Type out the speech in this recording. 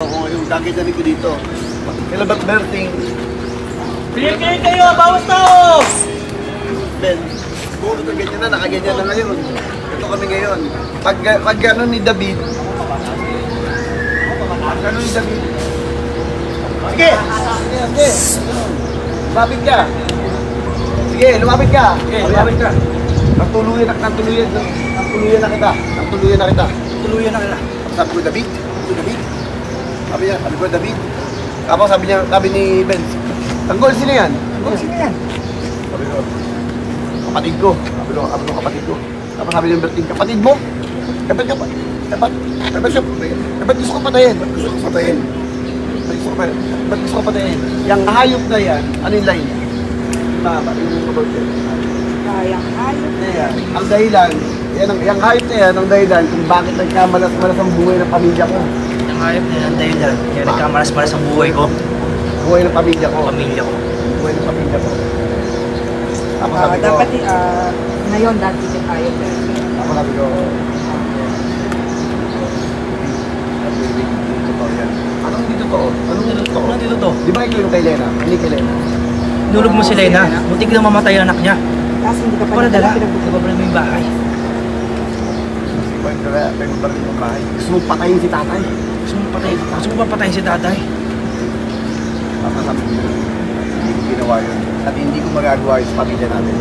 ko ngayon, kakidanig ko dito. Kailan ba't Berting? Pilih kayo, bawas tao! Ben, puro na ganyan na, nakaganyan na ngayon. Ito kami ngayon. Pag gano'n ni David, Sige! Sige! Lumapit ka! Sige, lumapit ka! Sige, lumapit ka! Nagtuluyan na kita! Nagtuluyan na kita! Tuluyan na kita. Sabi ko, David? Sabi ko, David? Tapos sabi ni Ben, tanggol, sino yan? Sabi ko, kapatid ko. Kapatid ko. Tapos sabi ni Berting, kapatid mo? Ba't gusto ko patayin? Ba't gusto ko patayin? Yang hayop na yan, ano yung line? Yung about yan. Yang hayop na yan. Ang dahilan, yung hayop na yan, ang dahilan kung bakit nagkamalas-malas ang buhay ng pamilya ko. Yung hayop na yan, dahilan. Kaya nagkamalas-malas ang buhay ko. Buhay ng pamilya ko. Buhay ng pamilya ko. Tapos sabi ko, dapat ngayon dati yung hayop na yan. tapos sabi ko, anong hindi totoo? Ano dito to? Di ba ikaw yung kay Lena? Hindi kay Lena. Nulog mo si Lena. Muntik na mamatay ang anak niya. Tapos hindi ka pa Para dala. pinagbubuhay. Nagbabalin mo yung bahay. Gusto mong patayin si tatay. Gusto mo ba patayin si tatay? Tapos sabi ko, hindi ko ginawa yun. At hindi ko magagawa yun sa pamilya natin.